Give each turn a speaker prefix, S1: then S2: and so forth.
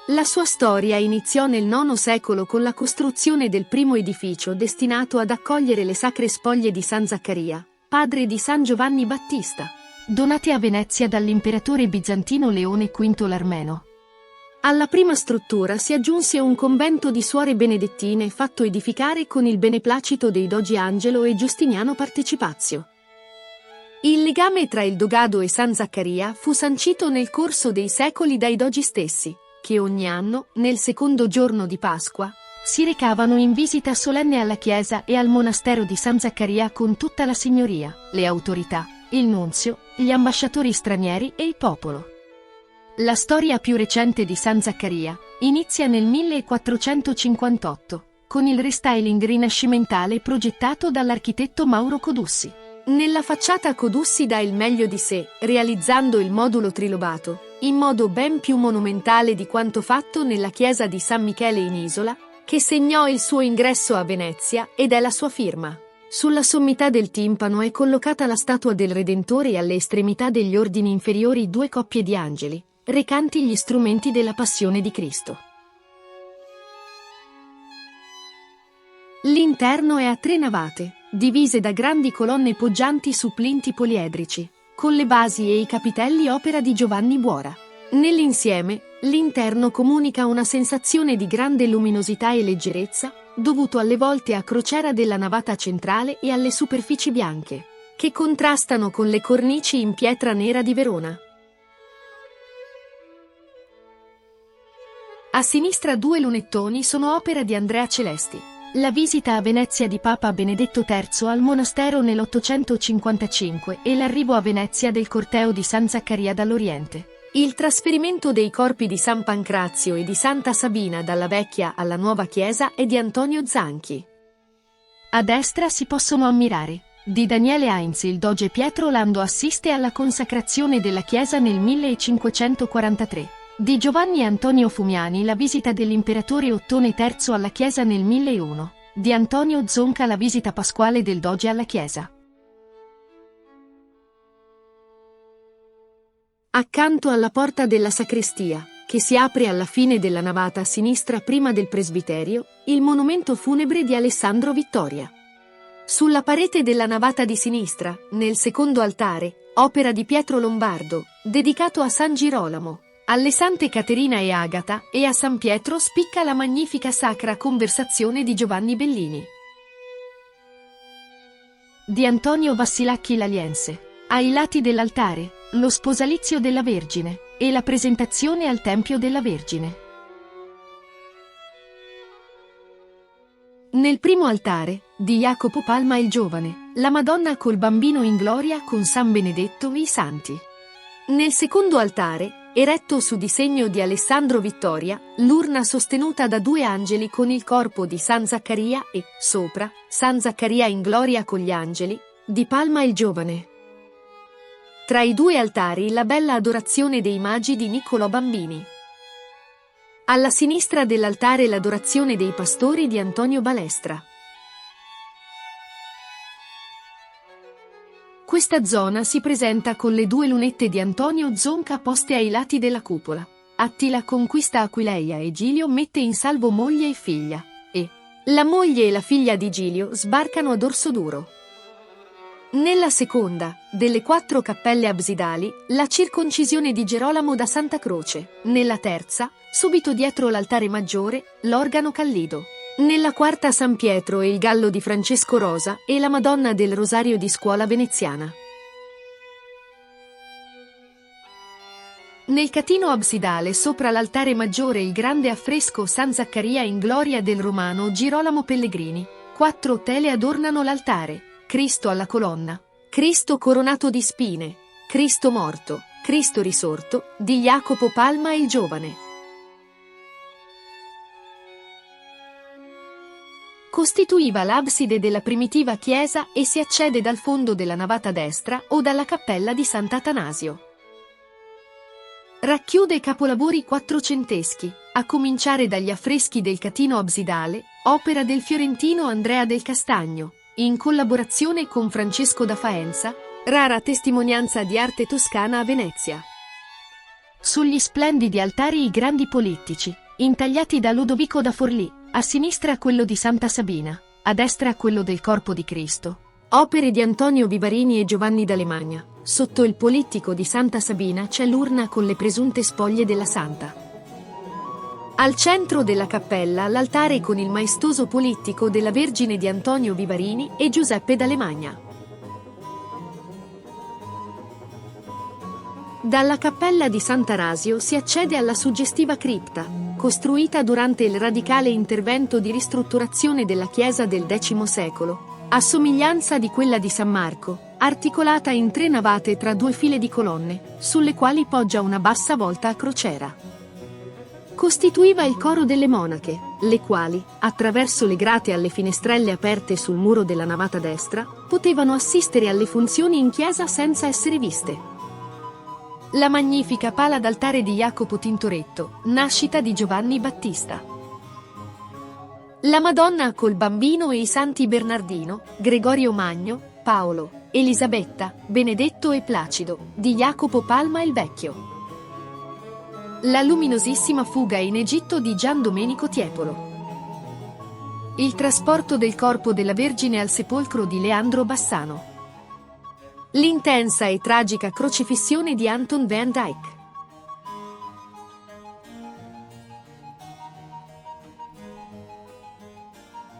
S1: La sua storia iniziò nel IX secolo con la costruzione del primo edificio destinato ad accogliere le sacre spoglie di San Zaccaria, padre di San Giovanni Battista, donate a Venezia dall'imperatore bizantino Leone V l'Armeno. Alla prima struttura si aggiunse un convento di suore benedettine fatto edificare con il beneplacito dei dogi Angelo e Giustiniano Partecipazio. Il legame tra il dogado e San Zaccaria fu sancito nel corso dei secoli dai dogi stessi, che ogni anno, nel secondo giorno di Pasqua, si recavano in visita solenne alla chiesa e al monastero di San Zaccaria con tutta la signoria, le autorità, il nunzio, gli ambasciatori stranieri e il popolo. La storia più recente di San Zaccaria inizia nel 1458, con il restyling rinascimentale progettato dall'architetto Mauro Codussi. Nella facciata Codussi dà il meglio di sé, realizzando il modulo trilobato, in modo ben più monumentale di quanto fatto nella chiesa di San Michele in Isola, che segnò il suo ingresso a Venezia ed è la sua firma. Sulla sommità del timpano è collocata la statua del Redentore e alle estremità degli ordini inferiori due coppie di angeli, recanti gli strumenti della Passione di Cristo. L'interno è a tre navate, divise da grandi colonne poggianti su plinti poliedrici, con le basi e i capitelli opera di Giovanni Buora. Nell'insieme, l'interno comunica una sensazione di grande luminosità e leggerezza, dovuto alle volte a crociera della navata centrale e alle superfici bianche, che contrastano con le cornici in pietra nera di Verona. A sinistra due lunettoni sono opera di Andrea Celesti. La visita a Venezia di Papa Benedetto III al monastero nell'855 e l'arrivo a Venezia del corteo di San Zaccaria dall'Oriente. Il trasferimento dei corpi di San Pancrazio e di Santa Sabina dalla vecchia alla nuova chiesa è di Antonio Zanchi. A destra si possono ammirare, di Daniele Heinz il doge Pietro Lando assiste alla consacrazione della chiesa nel 1543. Di Giovanni Antonio Fumiani la visita dell'imperatore Ottone III alla chiesa nel 1001, di Antonio Zonca la visita pasquale del doge alla chiesa. Accanto alla porta della sacrestia, che si apre alla fine della navata a sinistra prima del presbiterio, il monumento funebre di Alessandro Vittoria. Sulla parete della navata di sinistra, nel secondo altare, opera di Pietro Lombardo, dedicato a San Girolamo, alle sante Caterina e Agata, e a San Pietro spicca la magnifica Sacra Conversazione di Giovanni Bellini. Di Antonio Vassilacchi l'Aliense. Ai lati dell'altare, lo sposalizio della Vergine, e la presentazione al Tempio della Vergine. Nel primo altare, di Jacopo Palma il Giovane, la Madonna col Bambino in gloria con San Benedetto e i Santi. Nel secondo altare, eretto su disegno di Alessandro Vittoria, l'urna sostenuta da due angeli con il corpo di San Zaccaria e, sopra, San Zaccaria in gloria con gli angeli, di Palma il Giovane. Tra i due altari la bella adorazione dei Magi di Niccolò Bambini. Alla sinistra dell'altare l'adorazione dei pastori di Antonio Balestra. Questa zona si presenta con le due lunette di Antonio Zonca poste ai lati della cupola. Attila conquista Aquileia e Gilio mette in salvo moglie e figlia, e la moglie e la figlia di Gilio sbarcano ad Orsoduro. Nella seconda, delle quattro cappelle absidali, la circoncisione di Gerolamo da Santa Croce. Nella terza, subito dietro l'altare maggiore, l'organo Callido. Nella quarta San Pietro e il gallo di Francesco Rosa e la Madonna del Rosario di Scuola Veneziana. Nel catino absidale sopra l'altare maggiore il grande affresco San Zaccaria in gloria del romano Girolamo Pellegrini. 4 tele adornano l'altare: Cristo alla colonna, Cristo coronato di spine, Cristo morto, Cristo risorto, di Jacopo Palma il Giovane. Costituiva l'abside della primitiva chiesa e si accede dal fondo della navata destra o dalla cappella di Sant'Atanasio. Racchiude capolavori quattrocenteschi, a cominciare dagli affreschi del catino absidale, opera del fiorentino Andrea del Castagno, in collaborazione con Francesco da Faenza, rara testimonianza di arte toscana a Venezia. Sugli splendidi altari i grandi polittici, intagliati da Ludovico da Forlì, a sinistra quello di Santa Sabina, a destra quello del Corpo di Cristo. Opere di Antonio Vivarini e Giovanni d'Alemagna. Sotto il polittico di Santa Sabina c'è l'urna con le presunte spoglie della Santa. Al centro della cappella l'altare con il maestoso polittico della Vergine di Antonio Vivarini e Giuseppe d'Alemagna. Dalla cappella di Sant'Arasio si accede alla suggestiva cripta, costruita durante il radicale intervento di ristrutturazione della chiesa del X secolo, a somiglianza di quella di San Marco, articolata in 3 navate tra 2 file di colonne, sulle quali poggia una bassa volta a crociera. Costituiva il coro delle monache, le quali, attraverso le grate alle finestrelle aperte sul muro della navata destra, potevano assistere alle funzioni in chiesa senza essere viste. La magnifica pala d'altare di Jacopo Tintoretto, nascita di Giovanni Battista. La Madonna col Bambino e i Santi Bernardino, Gregorio Magno, Paolo, Elisabetta, Benedetto e Placido, di Jacopo Palma il Vecchio. La luminosissima fuga in Egitto di Gian Domenico Tiepolo. Il trasporto del corpo della Vergine al sepolcro di Leandro Bassano. L'intensa e tragica crocifissione di Anton van Dyck.